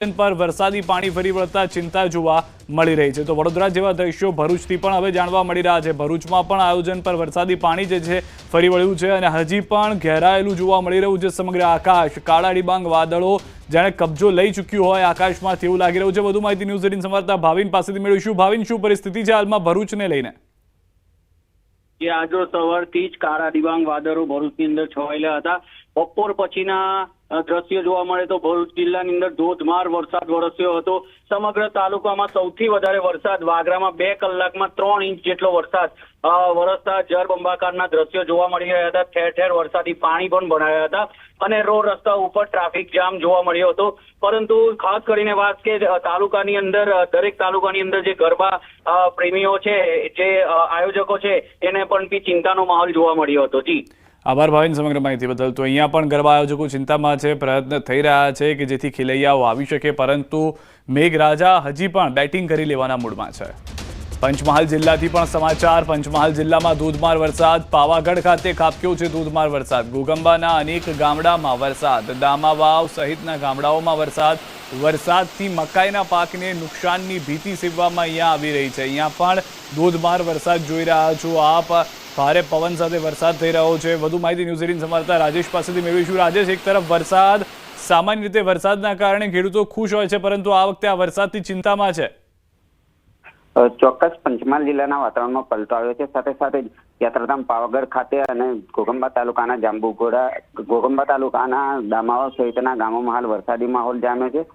પર વરસાદી પાણી ફરી વળતા ચિંતા જોવા મળી રહી છે। તો વડોદરા જેવા દ્રશ્યો ભરૂચથી પણ હવે જાણવા મળી રહ્યા છે। ભરૂચમાં પણ આયોજન પર વરસાદી પાણી જે છે ફરી વળ્યું છે અને હજી પણ ઘેરાયેલું જોવા મળી રહ્યું છે। સમગ્ર આકાશ કાળા ડિબાંગ વાદળો જાણે કબજો લઈ ચૂક્યું હોય આકાશમાં તેવું લાગી રહ્યું છે। વધુ માહિતી ન્યૂઝ 18 સંવાદદાતા ભાવિન પાસેથી મેળવીશું। ભાવિન, શું પરિસ્થિતિ છે હાલમાં ભરૂચને લઈને? આજો સવારથી જ કાળા ડિબાંગ વાદળો ભરૂચની અંદર છવાયેલા હતા। બપોર પછીના દ્રશ્ય જોવા મળે તો ભરૂચ જિલ્લાની અંદર ધોધમાર વરસાદ વરસ્યો હતો। સમગ્ર તાલુકામાં સૌથી વધારે વરસાદ વાગરામાં 2 કલાકમાં 3 ઇંચ જેટલો વરસાદ વરસતા જળબંબાકારના દ્રશ્યો જોવા મળી રહ્યા હતા। ઠેર ઠેર વરસાદી પાણી પણ ભરાયા હતા અને રોડ રસ્તા ઉપર ટ્રાફિક જામ જોવા મળ્યો હતો। પરંતુ ખાસ કરીને વાત કે તાલુકાની અંદર દરેક તાલુકાની અંદર જે ગરબા પ્રેમીઓ છે, જે આયોજકો છે, એને પણ બી ચિંતાનો માહોલ જોવા મળ્યો હતો। જી આભાર ભાવિન સમગ્ર માહિતી બદલ। તો અહીંયા પણ ગરબા આયોજકો ચિંતામાં છે, પ્રયત્ન થઈ રહ્યા છે કે જેથી ખેલૈયાઓ આવી શકે, પરંતુ મેઘરાજા હજી પણ બેટિંગ કરી લેવાના મૂડમાં છે। પંચમહાલ જિલ્લાથી પણ સમાચાર। પંચમહાલ જિલ્લામાં ધોધમાર વરસાદ, પાવાગઢ ખાતે ખાબક્યો છે ધોધમાર વરસાદ। ઘોગંબાના અનેક ગામડામાં વરસાદ, દામાવાવ સહિતના ગામડાઓમાં વરસાદથી મકાઈના પાકને નુકસાનની ભીતિ સેવવામાં અહીંયા આવી રહી છે। અહીંયા પણ ધોધમાર વરસાદ જોઈ રહ્યા છો આપ। ભારે પવન સાથે વરસાદ થઈ રહ્યો છે। વધુ માહિતી ન્યૂઝ 18 સંવાદદાતા રાજેશ પાસેથી મેળવીશું। રાજેશ, એક તરફ વરસાદ, સામાન્ય રીતે વરસાદના કારણે ખેડૂતો ખુશ હોય છે, પરંતુ આ વખતે આ વરસાદથી ચિંતામાં છે। ચોક્કસ પંચમહાલ જિલ્લાના વાતાવરણમાં પલટો આવ્યો છે। સાથે સાથે યાત્રાધામ પાવાગઢ ખાતે અને ઘોગંબા તાલુકાના ઘોગંબા તાલુકાના દામાવા સહિતના ગામોમાં હાલ વરસાદી માહોલ જામ્યો છે।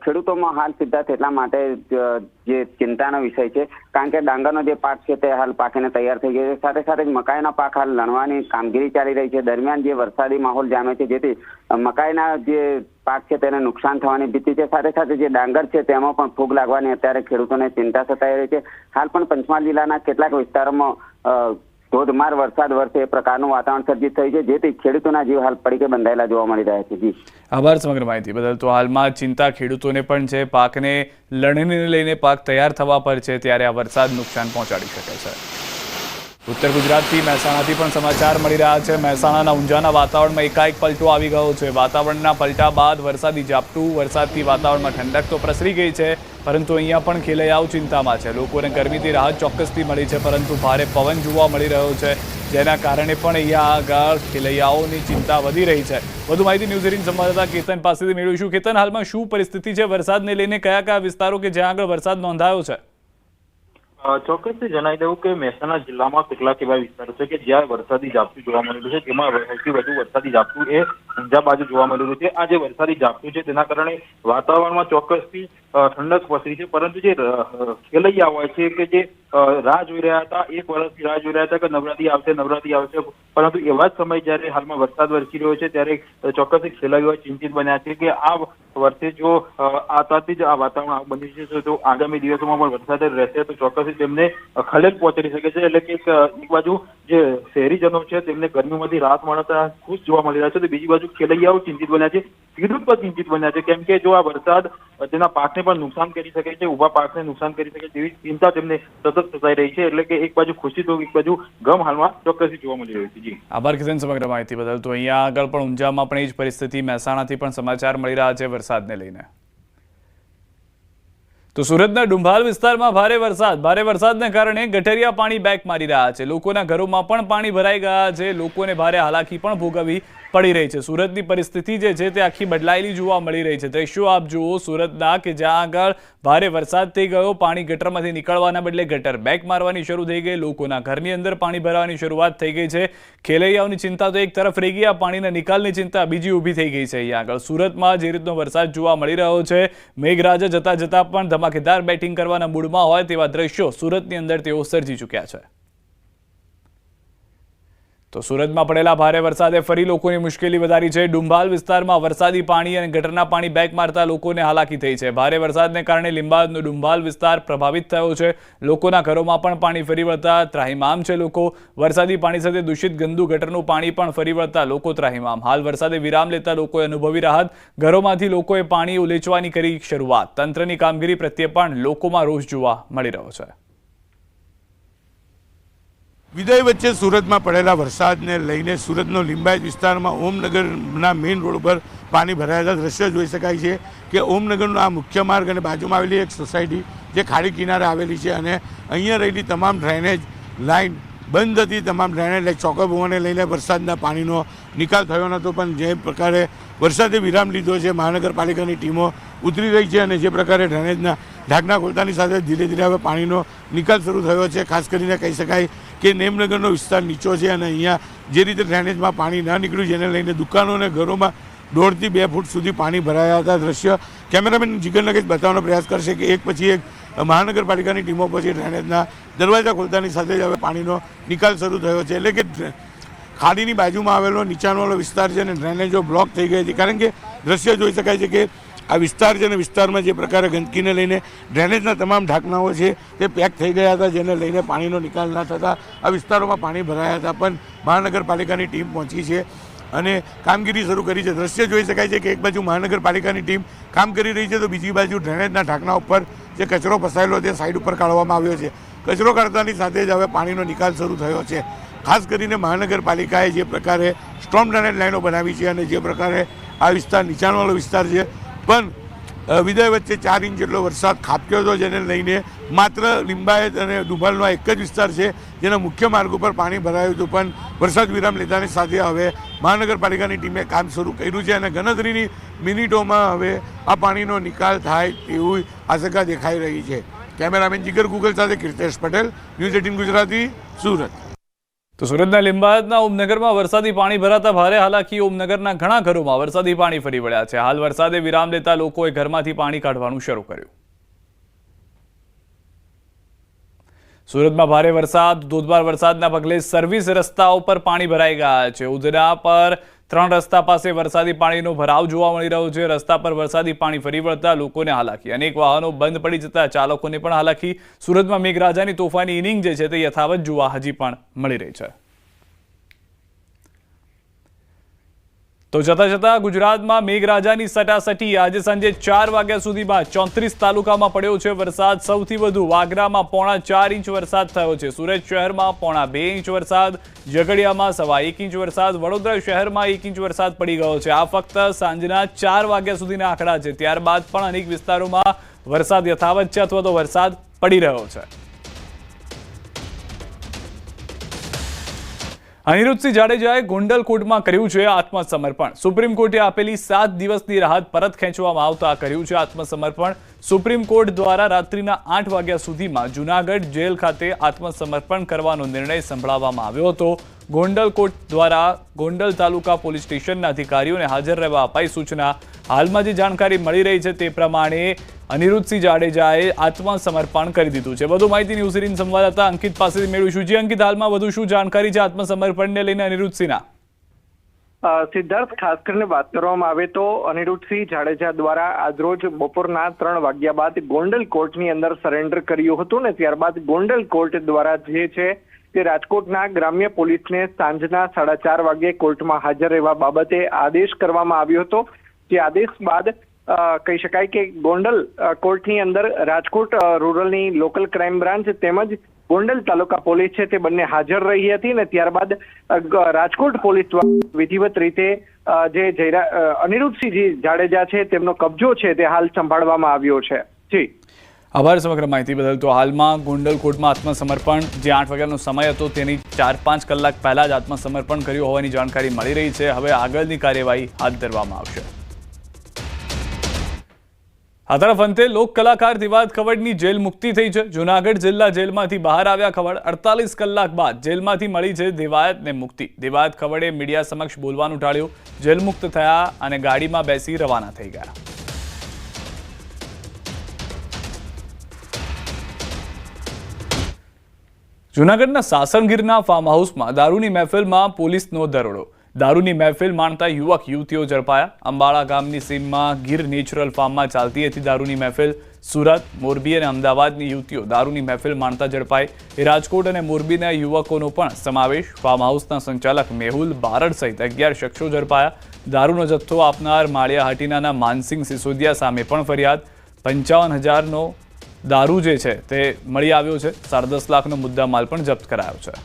ખેડૂતોમાં હાલ સિદ્ધાર્થ એટલા માટે જે ચિંતાનો વિષય છે, કારણ કે ડાંગરનો જે પાક છે તે હાલ પાકીને તૈયાર થઈ ગયો છે। સાથે સાથે જ મકાઈના પાક હાલ લણવાની કામગીરી ચાલી રહી છે। દરમિયાન જે વરસાદી માહોલ જામે છે, જેથી મકાઈના જે પાક છે તેને નુકસાન થવાની ભીતિ છે। સાથે સાથે જે ડાંગર છે તેમાં પણ ફૂગ લાગવાની અત્યારે ખેડૂતોને ચિંતા સતાઈ રહી છે। હાલ પણ પંચમહાલ જિલ્લાના કેટલાક વિસ્તારોમાં ધોધમાર વરસાદ વરસે એ પ્રકારનું વાતાવરણ સર્જિત થયું છે, જેથી ખેડૂતોના જીવ હાલ પડીકે બંધાયેલા જોવા મળી રહ્યા છે। જી આભાર સમગ્ર માહિતી બદલ। તો હાલમાં ચિંતા ખેડૂતોને પણ છે, પાકને લણણીને લઈને પાક તૈયાર થવા પર છે, ત્યારે આ વરસાદ નુકસાન પહોંચાડી શકે છે। ઉત્તર ગુજરાતથી મહેસાણાથી પણ સમાચાર મળી રહ્યા છે। મહેસાણાના ઊંઝાના વાતાવરણમાં એકાએક પલટો આવી ગયો છે। વાતાવરણના પલટા બાદ વરસાદી ઝાપટું, વરસાદથી વાતાવરણમાં ઠંડક તો પ્રસરી ગઈ છે, પરંતુ અહીંયા પણ ખેલૈયાઓ ચિંતામાં છે। લોકોને ગરમીથી રાહત ચોક્કસથી મળી છે, પરંતુ ભારે પવન જોવા મળી રહ્યો છે, જેના કારણે પણ અહીંયા આગળ ખેલૈયાઓની ચિંતા વધી રહી છે। વધુ માહિતી ન્યૂઝ 18 સંવાદદાતા કેતન પાસેથી મેળવીશું। કેતન, હાલમાં શું પરિસ્થિતિ છે વરસાદને લઈને? કયા કયા વિસ્તારો કે જ્યાં આગળ વરસાદ નોંધાયો છે? ચોક્કસથી જણાવી દઉં કે મહેસાણા જિલ્લામાં કેટલાક એવા વિસ્તારો છે કે જ્યાં વરસાદી ઝાપટું જોવા મળેલું છે। તેમાં સૌથી વધુ વરસાદી ઝાપટું એ ઊંઝા બાજુ જોવા મળેલું છે। આ જે વરસાદી ઝાપટું છે તેના કારણે વાતાવરણમાં ચોક્કસથી ઠંડક પસરી છે, પરંતુ જે ખેલૈયા હોય છે કે જે રાહ જોઈ રહ્યા હતા, 1 વર્ષથી રાહ જોઈ રહ્યા હતા કે નવરાત્રી આવશે, પરંતુ એવા જ સમય જ્યારે હાલમાં વરસાદ વરસી રહ્યો છે ત્યારે ચોક્કસથી ખેલૈયાઓ ચિંતિત બન્યા છે કે આ વર્ષે જો આતાથી જ આ વાતાવરણ બની જશે તો આગામી દિવસોમાં પણ વરસાદ રહેશે તો ચોક્કસથી તેમને ખલેલ પહોંચી શકે છે। એટલે કે એક બાજુ જે શહેરીજનો છે તેમને ગરમીમાંથી રાહત મળતા ખુશ જોવા મળી રહ્યા છે, તો બીજી બાજુ ખેલૈયાઓ ચિંતિત બન્યા છે, ખેડૂત પણ ચિંતિત બન્યા છે, કેમ કે જો આ વરસાદ તેના પાકને પણ નુકસાન કરી શકે છે, ઊભા પાકને નુકસાન કરી શકે તેવી ચિંતા તેમને સતત સતાઈ રહી છે। એટલે કે એક બાજુ ખુશી તો એક બાજુ ગમ હાલમાં ચોક્કસથી જોવા મળી રહ્યું છે। જી આભાર કિશન સમગ્ર માહિતી બદલ। તો અહીંયા આગળ પણ ઊંઝામાં પણ એ જ પરિસ્થિતિ, મહેસાણાથી પણ સમાચાર મળી રહ્યા છે વરસાદને લઈને। તો સુરતના ડુંભાલ વિસ્તારમાં ભારે વરસાદને કારણે ગટરિયા પાણી બેક મારી રહ્યા છે। લોકોના ઘરોમાં પણ પાણી ભરાઈ ગયા છે, લોકોને ભારે હાલાકી પણ ભોગવવી પડી રહી છે। સુરતની પરિસ્થિતિ જે છે તે આખી બદલાયેલી જોવા મળી રહી છે। દ્રશ્યો આપ જુઓ સુરતના, કે જ્યાં આગળ ભારે વરસાદ થઈ ગયો, પાણી ગટરમાંથી નીકળવાના બદલે ગટર બેક મારવાની શરૂ થઈ ગઈ, લોકોના ઘરની અંદર પાણી ભરાવાની શરૂઆત થઈ ગઈ છે। ખેલૈયાઓની ચિંતા તો એક તરફ રહી ગઈ, આ પાણીના નિકાલની ચિંતા બીજી ઊભી થઈ ગઈ છે। અહીંયા આગળ સુરતમાં જે રીતનો વરસાદ જોવા મળી રહ્યો છે, મેઘરાજા જતા પણ ધમાકેદાર બેટિંગ કરવાના મૂડમાં હોય તેવા દ્રશ્યો સુરતની અંદર તેઓ સર્જી ચૂક્યા છે। તો સુરતમાં પડેલા ભારે વરસાદે ફરી લોકોની મુશ્કેલી વધારી છે। ડુંભાલ વિસ્તારમાં વરસાદી પાણી અને ગટરના પાણી બેક મારતા લોકોને હાલાકી થઈ છે। ભારે વરસાદને કારણે લીંબાદનો ડુંભાલ વિસ્તાર પ્રભાવિત થયો છે। લોકોના ઘરોમાં પણ પાણી ફરી વળતા ત્રાહિમામ છે લોકો। વરસાદી પાણી સાથે દૂષિત ગંદુ ગટરનું પાણી પણ ફરી વળતા લોકો ત્રાહિમામ। હાલ વરસાદે વિરામ લેતા લોકોએ અનુભવી રાહત। ઘરોમાંથી લોકોએ પાણી ઉલેચવાની કરી શરૂઆત। તંત્રની કામગીરી પ્રત્યે પણ લોકોમાં રોષ જોવા મળી રહ્યો છે। વિદય વચ્ચે સુરતમાં પડેલા વરસાદને લઈને સુરતનો લિંબાયત વિસ્તારમાં ઓમનગરના મેઇન રોડ ઉપર પાણી ભરાયેલા દ્રશ્ય જોઈ શકાય છે કે ઓમનગરનો આ મુખ્ય માર્ગ અને બાજુમાં આવેલી એક સોસાયટી જે ખાડી કિનારે આવેલી છે અને અહીંયા રહેલી તમામ ડ્રેનેજ લાઇન બંધ હતી. તમામ ડ્રેનેજ લાઇન ચોકભવનને લઈને વરસાદના પાણીનો નિકાલ થયો નહોતો, પણ જે પ્રકારે વરસાદે વિરામ લીધો છે મહાનગરપાલિકાની ટીમો ઉતરી રહી છે અને જે પ્રકારે ડ્રેનેજના ઢાંકણા ખોલતાની સાથે ધીરે ધીરે હવે પાણીનો નિકાલ શરૂ થયો છે. ખાસ કરીને કહી શકાય કે નેમનગરનો વિસ્તાર નીચો છે અને અહીંયા જે રીતે ડ્રેનેજમાં પાણી ન નીકળ્યું જેને લઈને દુકાનો અને ઘરોમાં 1.5 થી 2 ફૂટ સુધી પાણી ભરાયા હતા. દ્રશ્ય કેમેરામેન જીગર નગેશ બતાવવાનો પ્રયાસ કરશે કે એક પછી એક મહાનગરપાલિકાની ટીમો પછી ડ્રેનેજના દરવાજા ખોલતાની સાથે જ હવે પાણીનો નિકાલ શરૂ થયો છે. એટલે કે ખાડીની બાજુમાં આવેલો નીચાણવાળો વિસ્તાર છે અને ડ્રેનેજો બ્લોક થઈ ગઈ હતી, કારણ કે દ્રશ્ય જોઈ શકાય છે કે આ વિસ્તાર છે અને વિસ્તારમાં જે પ્રકારે ગંદકીને લઈને ડ્રેનેજના તમામ ઢાંકણાઓ છે તે પેક થઈ ગયા હતા, જેને લઈને પાણીનો નિકાલ ના થતાં આ વિસ્તારોમાં પાણી ભરાયા હતા. પણ મહાનગરપાલિકાની ટીમ પહોંચી છે અને કામગીરી શરૂ કરી છે. દ્રશ્ય જોઈ શકાય છે કે એક બાજુ મહાનગરપાલિકાની ટીમ કામ કરી રહી છે તો બીજી બાજુ ડ્રેનેજના ઢાંકણા ઉપર જે કચરો ફસાયેલો તે સાઈડ ઉપર કાઢવામાં આવ્યો છે. કચરો કાઢતાની સાથે જ હવે પાણીનો નિકાલ શરૂ થયો છે. ખાસ કરીને મહાનગરપાલિકાએ જે પ્રકારે સ્ટ્રોમ ડ્રેનેજ લાઈનો બનાવી છે અને જે પ્રકારે આ વિસ્તાર નીચાણવાળો વિસ્તાર છે, પણ વિદય વચ્ચે 4 ઇંચ જેટલો વરસાદ ખાબક્યો હતો, જેને લઈને માત્ર લિંબાયત અને ડુભાલનો એક જ વિસ્તાર છે જેના મુખ્ય માર્ગ ઉપર પાણી ભરાયું હતું. પણ વરસાદ વિરામ લેતાની સાથે હવે મહાનગરપાલિકાની ટીમે કામ શરૂ કર્યું છે અને ગણતરીની મિનિટોમાં હવે આ પાણીનો નિકાલ થાય તેવી આશંકા દેખાઈ રહી છે. કેમેરામેન જીગર ગુગલ સાથે કીર્તેશ પટેલ, ન્યૂઝ 18 ગુજરાતી, સુરત. તો સુરતના લિંબાયતના ઓમનગરમાં વરસાદી પાણી ભરાતા ભારે હાલાકી. ઓમનગરના ઘણા ઘરોમાં વરસાદી પાણી ફરી વળ્યા છે. હાલ વરસાદે વિરામ લેતા લોકોએ ઘરમાંથી પાણી કાઢવાનું શરૂ કર્યું. સુરતમાં ભારે વરસાદ, ધોધમાર વરસાદના પગલે સર્વિસ રસ્તાઓ પર પાણી ભરાઈ ગયા છે. ઉધના પર 3 રસ્તા પાસે વરસાદી પાણીનો ભરાવ જોવા મળી રહ્યો છે. રસ્તા પર વરસાદી પાણી ફરી વળતા લોકોને હાલાકી. અનેક વાહનો બંધ પડી જતા ચાલકોને પણ હાલાકી. સુરતમાં મેઘરાજાની તોફાની ઇનિંગ જે છે તે યથાવત જોવા હજી પણ મળી રહી છે. તો જતા ગુજરાતમાં મેઘરાજાની સટાસટી. આજે સાંજે 4 વાગ્યા સુધીમાં 34 તાલુકામાં પડ્યો છે વરસાદ. સૌથી વધુ વાગરામાં 4.5 ઇંચ વરસાદ થયો છે. સુરત શહેરમાં 2.5 ઇંચ વરસાદ, ઝઘડિયામાં 1.25 ઇંચ વરસાદ, વડોદરા શહેરમાં 1 ઇંચ વરસાદ પડી ગયો છે. આ ફક્ત સાંજના 4 વાગ્યા સુધીના આંકડા છે. ત્યારબાદ પણ અનેક વિસ્તારોમાં વરસાદ યથાવત છે અથવા તો વરસાદ પડી રહ્યો છે. અનિરુદ્ધસિંહ જાડેજાએ ગોંડલ કોર્ટમાં કર્યું છે આત્મસમર્પણ. સુપ્રીમ કોર્ટે આપેલી 7 દિવસની રાહત પરત ખેંચવામાં આવતા કર્યું છે આત્મસમર્પણ. સુપ્રીમ કોર્ટ દ્વારા રાત્રિના 8 વાગ્યા સુધીમાં જૂનાગઢ જેલ ખાતે આત્મસમર્પણ કરવાનો નિર્ણય સંભળાવવામાં આવ્યો હતો. ગોંડલ કોર્ટ દ્વારા ગોંડલ તાલુકા પોલીસ સ્ટેશનના અધિકારીઓને હાજર રહેવા અપાઈ સૂચના. હાલમાં જે જાણકારી મળી રહી છે તે પ્રમાણે અનિરુદ્ધસિંહ જાડેજાએ આત્મસમર્પણ કરી દીધું છે. વધુ માહિતી ન્યૂઝ 18 સંવાદદાતા અંકિત પાસેથી મેળવીશું. જી અંકિત, હાલમાં વધુ શું જાણકારી છે આત્મસમર્પણને લઈને અનિરુદ્ધસિંહના? સિદ્ધાર્થ, ખાસ કરીને વાત કરવામાં આવે તો અનિરુદ્ધસિંહ જાડેજા દ્વારા આજરોજ બપોરના 3 વાગ્યા બાદ ગોંડલ કોર્ટની અંદર સરેન્ડર કર્યું હતું ને ત્યારબાદ ગોંડલ કોર્ટ દ્વારા જે છે તે રાજકોટના ગ્રામ્ય પોલીસને સાંજના 4:30 વાગે કોર્ટમાં હાજર રહેવા બાબતે આદેશ કરવામાં આવ્યો હતો. જે આદેશ બાદ કહી શકાય કે ગોંડલ કોર્ટની અંદર રાજકોટ રૂરલની લોકલ ક્રાઇમ બ્રાન્ચ તેમજ ગોંડલ તાલુકા પોલીસ છે તે બંને હાજર રહી હતી અને ત્યારબાદ રાજકોટ પોલીસ દ્વારા વિધિવત રીતે જે અનિરુદ્ધસિંહ જાડેજા છે તેમનો કબજો છે તે હાલ સંભાળવામાં આવ્યો છે. જી આભાર સમગ્ર માહિતી બદલ. તો હાલમાં ગોંડલ કોર્ટમાં આત્મસમર્પણ, જે 8 વાગ્યાનો સમય હતો તેની 4-5 કલાક પહેલા જ આત્મસમર્પણ કર્યું હોવાની જાણકારી મળી રહી છે. હવે આગળની કાર્યવાહી હાથ ધરવામાં આવશે. આ તરફ અંતે લોક કલાકાર દિવાદ ખવડની જેલ મુક્તિ થઈ છે. જૂનાગઢ જિલ્લા જેલમાંથી બહાર આવ્યા ખવડ 48 કલાક બાદ જેલમાંથી મળી છે દિવાયતને મુક્તિ. દિવાદ ખવડે મીડિયા સમક્ષ બોલવાનું ટાળ્યું. જેલ મુક્ત થયા અને ગાડીમાં બેસી રવાના થઈ ગયા. જૂનાગઢના સાસણગીરના ફાર્મ હાઉસમાં દારૂની મહેફિલમાં પોલીસનો દરોડો. દારૂની મહેફિલ માણતા યુવક યુવતીઓ ઝડપાયા. અંબાળા ગામની સીમમાં ગીર નેચરલ ફાર્મમાં ચાલતી હતી દારૂની મહેફિલ. સુરત, મોરબી અને અમદાવાદની યુવતીઓ દારૂની મહેફિલ માણતા ઝડપાઈ. રાજકોટ અને મોરબીના યુવકોનો પણ સમાવેશ. ફાર્મ હાઉસના સંચાલક મેહુલ બારડ સહિત 11 શખ્સો ઝડપાયા. દારૂનો જથ્થો આપનાર માળિયા હાટીનાના માનસિંહ સિસોદિયા સામે પણ ફરિયાદ. 55,000નો દારૂ જે છે તે મળી આવ્યો છે. 10.5 લાખનો મુદ્દામાલ પણ જપ્ત કરાયો છે.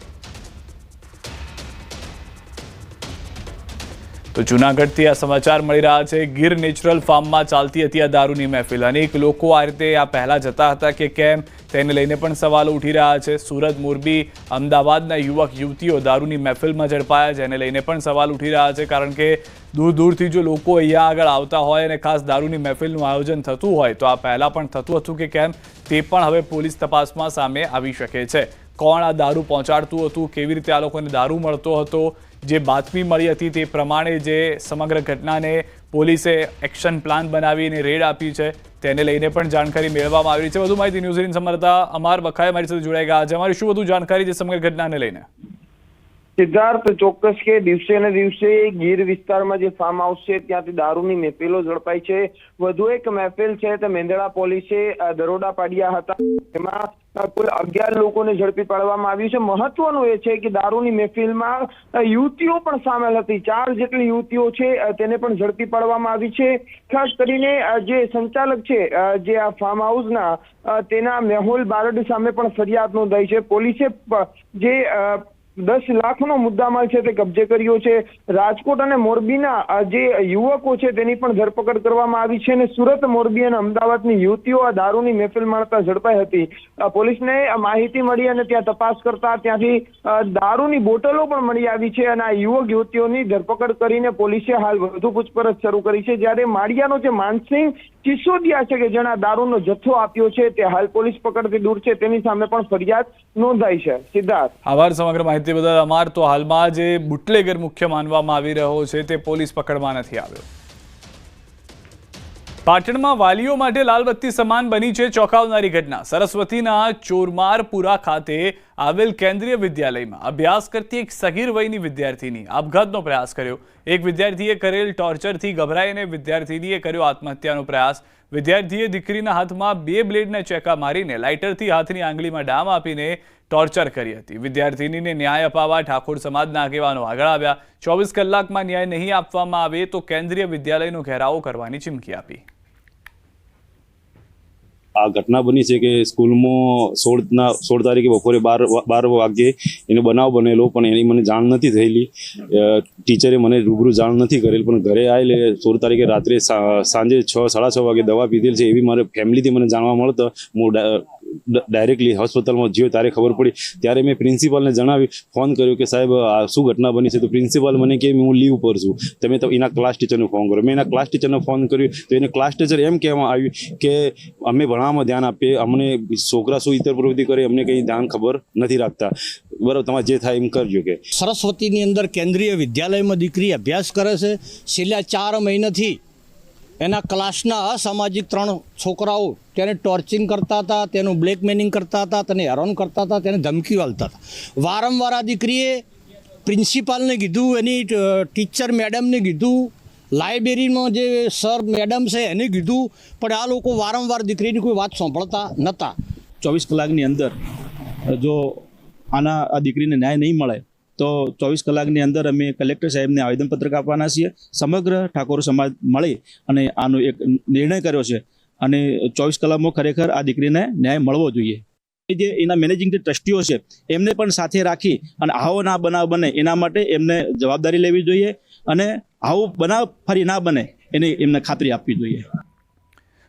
તો જૂનાગઢથી આ સમાચાર મળી રહ્યા છે. ગીર નેચરલ ફાર્મમાં ચાલતી હતી આ દારૂની મહેફિલ. અનેક લોકો આ રીતે આ પહેલા જતા હતા કે કેમ, તેને લઈને પણ સવાલો ઉઠી રહ્યા છે. સુરત, મોરબી, અમદાવાદના યુવક યુવતીઓ દારૂની મહેફિલમાં ઝડપાયા, જેને લઈને પણ સવાલ ઉઠી રહ્યા છે. કારણ કે દૂર દૂરથી જો લોકો અહીંયા આગળ આવતા હોય અને ખાસ દારૂની મહેફિલનું આયોજન થતું હોય તો આ પહેલાં પણ થતું હતું કે કેમ, તે પણ હવે પોલીસ તપાસમાં સામે આવી શકે છે. કોણ આ દારૂ પહોંચાડતું હતું, કેવી રીતે આ લોકોને દારૂ મળતો હતો, જે બાતમી મળી હતી તે પ્રમાણે જે સમગ્ર ઘટનાને પોલીસે એક્શન પ્લાન બનાવીને રેડ આપી છે, તેને લઈને પણ જાણકારી મેળવવામાં આવી રહી છે. વધુ માહિતી ન્યૂઝ 18 સંવાદદાતા અમાર બખાએ મારી સાથે જોડાઈ ગયા છે. અમારી શું વધુ જાણકારી છે સમગ્ર ઘટનાને લઈને? સિદ્ધાર્થ, ચોક્કસ કે દિવસે ને દિવસે ગીર વિસ્તારમાં જે ફાર્મ હાઉસ છે ત્યાંથી દારૂની મહેફિલો ઝડપાઈ છે. વધુ એક મહેફિલ છે તે મેંદડા પોલીસે દરોડા પાડ્યા હતા. એમાં કુલ 11 લોકોને ઝડપી પાડવામાં આવ્યું છે. મહત્વનું એ છે કે દારૂની મહેફિલમાં યુવતીઓ પણ સામેલ હતી. 4 જેટલી યુવતીઓ છે તેને પણ ઝડપી પાડવામાં આવી છે. ખાસ કરીને જે સંચાલક છે જે આ ફાર્મ હાઉસના તેના મેહુલ બારડ સામે પણ ફરિયાદ નોંધાઈ છે. પોલીસે જે 10 લાખનો મુદ્દામાલ છે તે કબજે કર્યો છે. રાજકોટ અને મોરબીના જે યુવકો છે તેની પણ ધરપકડ કરવામાં આવી છે અને સુરત, મોરબી અને અમદાવાદની યુવતીઓ આ દારૂની મહેફિલ માણતા ઝડપાઈ હતી. પોલીસને માહિતી મળી અને ત્યાં તપાસ કરતા ત્યાંથી દારૂની બોટલો પણ મળી આવી છે અને આ યુવક યુવતીઓની ધરપકડ કરીને પોલીસે હાલ વધુ પૂછપરછ શરૂ કરી છે. જ્યારે માળિયાનો જે માનસિંહ સિસોદિયા છે કે જેના દારૂનો જથ્થો આપ્યો છે તે હાલ પોલીસ પકડથી દૂર છે, તેની સામે પણ ફરિયાદ નોંધાઈ છે. સિદ્ધાર્થ, આભાર સમગ્ર માહિતી બદલ. અમાર તો હાલમાં જે બુટલેગર મુખ્ય માનવામાં આવી રહ્યો છે તે પોલીસ પકડમાં નથી આવ્યો. પાટણમાં વાલીઓ માટે લાલબત્તી સમાન બની છે ચોંકાવનારી ઘટના. સરસ્વતીના ચોરમારપુરા ખાતે આવેલ કેન્દ્રીય વિદ્યાલયમાં અભ્યાસ કરતી એક સગીર વયની વિદ્યાર્થીની આપઘાતનો પ્રયાસ કર્યો. એક વિદ્યાર્થીએ કરેલ ટોર્ચરથી ગભરાઈને વિદ્યાર્થીનીએ કર્યો આત્મહત્યાનો પ્રયાસ. વિદ્યાર્થીએ દીકરીના હાથમાં 2 બ્લેડના ચેકા મારીને લાઇટરથી હાથની આંગળીમાં ડામ આપીને ટોર્ચર કરી હતી. વિદ્યાર્થીનીને ન્યાય અપાવવા ઠાકોર સમાજના આગેવાનો આગળ આવ્યા. 24 કલાકમાં ન્યાય નહીં આપવામાં આવે તો કેન્દ્રીય વિદ્યાલયનો ઘેરાવો કરવાની ચીમકી આપી. આ ઘટના બની છે કે સ્કૂલમાં 16 તારીખે બપોરે 12 વાગ્યે એનો બનાવ બનેલો, પણ એની મને જાણ નથી થયેલી. ટીચરે મને રૂબરૂ જાણ નથી કરેલ, પણ ઘરે આવેલે 16 તારીખે રાત્રે સાંજે 6-6:30 વાગે દવા પીધેલ છે એવી મારે ફેમિલીથી મને જાણવા મળતા હું ડાયરેક્ટલી હોસ્પિટલમાં જ્યો. ત્યારે ખબર પડી. ત્યારે મેં પ્રિન્સિપાલને જણાવી, ફોન કર્યો કે સાહેબ આ શું ઘટના બની છે. તો પ્રિન્સિપાલ મને કહે હું લીવ પર છું, તમે તો એના ક્લાસ ટીચરને ફોન કરો. મેં એના ક્લાસ ટીચરને ફોન કર્યો તો એને ક્લાસ ટીચર એમ કહેવામાં આવ્યું કે અમે ભણવામાં ધ્યાન આપીએ, અમને છોકરા શું ઇતર પ્રવૃત્તિ કરે અમને કંઈ ધ્યાન ખબર નથી રાખતા. બરાબર, તમારે જે થાય એમ કરજો. કે સરસ્વતીની અંદર કેન્દ્રીય વિદ્યાલયમાં દીકરી અભ્યાસ કરે છે. છેલ્લા 4 મહિનાથી એના ક્લાસના અસામાજિક 3 છોકરાઓ તેને ટોર્ચિંગ કરતા હતા, તેનું બ્લેકમેલિંગ કરતા હતા, તેને હેરાન કરતા હતા, તેને ધમકી આલતા હતા. વારંવાર આ દીકરીએ પ્રિન્સિપાલને કીધું, એની ટીચર મેડમને કીધું, લાઇબ્રેરીમાં જે સર મેડમ છે એને કીધું, પણ આ લોકો વારંવાર દીકરીની કોઈ વાત સાંભળતા નહોતા. 24 કલાકની અંદર જો આ દીકરીને ન્યાય નહીં મળે તો 24 કલાકની અંદર અમે કલેક્ટર સાહેબને આવેદનપત્રક આપવાના છીએ. સમગ્ર ઠાકોર સમાજ મળી અને આનો એક નિર્ણય કર્યો છે અને 24 કલાકમાં ખરેખર આ દીકરીને ન્યાય મળવો જોઈએ. જે એના મેનેજિંગ જે ટ્રસ્ટીઓ છે એમને પણ સાથે રાખી અને આવો ના બનાવ બને એના માટે એમને જવાબદારી લેવી જોઈએ અને આવો બનાવ ફરી ના બને એમને ખાતરી આપવી જોઈએ.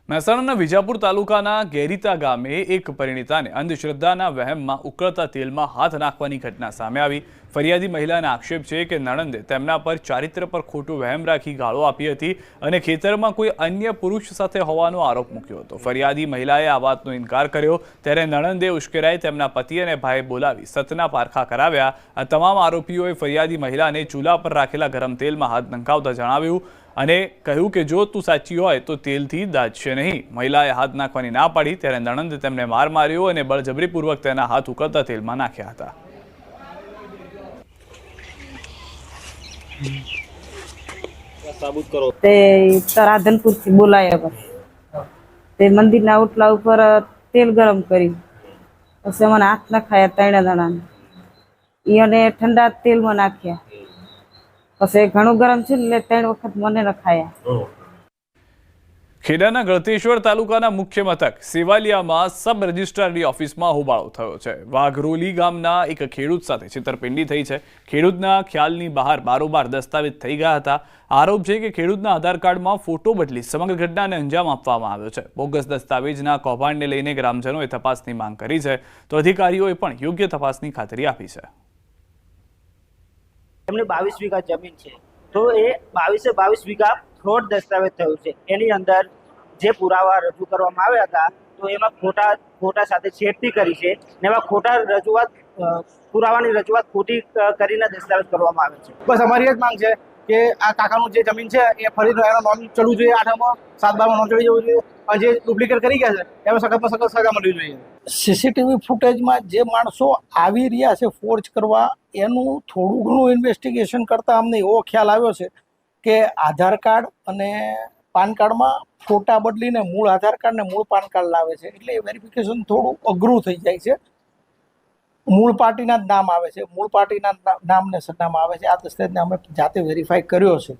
મહેસાણાના વિજાપુર તાલુકાના ગેરીતા ગામે એક પરિણીતાને અંધશ્રદ્ધાના વહેમમાં ઉકળતા તેલમાં હાથ નાખવાની ઘટના સામે આવી. ફરિયાદી મહિલાના આક્ષેપ છે કે નણંદે તેમના પર ચારિત્ર પર ખોટું વહેમ રાખી ગાળો આપી હતી અને ખેતરમાં કોઈ અન્ય પુરુષ સાથે હોવાનો આરોપ મૂક્યો હતો. ફરિયાદી મહિલાએ આ વાતનો ઇનકાર કર્યો, ત્યારે નણંદે ઉશ્કેરાઈ તેમના પતિ અને ભાઈ બોલાવી સતના પારખા કરાવ્યા. આ તમામ આરોપીઓએ ફરિયાદી મહિલાને ચૂલા પર રાખેલા ગરમ તેલમાં હાથ નંખાવતા જણાવ્યું અને કહ્યું કે જો તું સાચી હોય તો તેલથી દાઝશે નહીં. મહિલાએ હાથ નાખવાની ના પાડી, ત્યારે નણંદે તેમને માર માર્યો અને બળજબરીપૂર્વક તેના હાથ ઉકળતા તેલમાં નાખ્યા હતા. તે રાધનપુરથી બોલાયા તે મંદિરના ઓટલા ઉપર તેલ ગરમ કર્યું, પછી મને હાથ નખાયા 3 જણાને. એને ઠંડા તેલમાં નાખ્યા, પછી ઘણું ગરમ છે એટલે 3 વખત મને નખાયા. ખેડાના ગળતેશ્વર તાલુકાના મુખ્ય મથક સેવાલિયામાં સબ રજિસ્ટ્રારની ઓફિસમાં હોબાળો થયો છે. વાઘરોલી ગામના એક ખેડૂત સાથે છેતરપિંડી થઈ છે. ખેડૂતના ખ્યાલની બહાર બારોબાર દસ્તાવેજ થઈ ગયા હતા. આરોપ છે કે ખેડૂતના આધાર કાર્ડમાં ફોટો બદલી સમગ્ર ઘટનાને અંજામ આપવામાં આવ્યો છે. બોગસ દસ્તાવેજના કૌભાંડને લઈને ગ્રામજનોએ તપાસની માંગ કરી છે, તો અધિકારીઓએ પણ યોગ્ય તપાસની ખાતરી આપી છે. એમને 22 વીઘા જમીન છે, તો એ 22 વીઘા ફ્રોડ દસ્તાવેજ થયું છે. એની અંદર જે પુરાવા રજૂ કરવામાં આવ્યા હતા તો એમાં ખોટા સાથે છેડતી કરી છે ને એમાં પુરાવાની રજૂઆત ખોટી કરીને દસ્તાવેજ કરવામાં આવે છે. બસ અમારી એ જ માંગ છે કે આ કાકાનું જે જમીન છે એ ફરી એનો નોંધ ચડવું જોઈએ, 8માં 7-12 નોંધ ચડી જવું જોઈએ, અને જે ડુપ્લિકેટ કરી ગયા છે એમાં સખતમાં સખત સજા મળવી જોઈએ. સીસીટીવી ફૂટેજમાં જે માણસો આવી રહ્યા છે ફોર્જ કરવા, એનું થોડું ઘણું ઇન્વેસ્ટિગેશન કરતાં અમને એવો ખ્યાલ આવ્યો છે કે આધાર કાર્ડ અને પાન કાર્ડમાં ફોટા બદલીને મૂળ આધાર કાર્ડ ને મૂળ પાન કાર્ડ લાવે છે, એટલે વેરિફિકેશન થોડું અઘરું થઈ જાય છે. મૂળ પાર્ટીના જ નામ આવે છે, મૂળ પાર્ટીના નામ ને સરનામા આવે છે. આ દસ્તાવેજને અમે જાતે વેરીફાઈ કર્યો છે.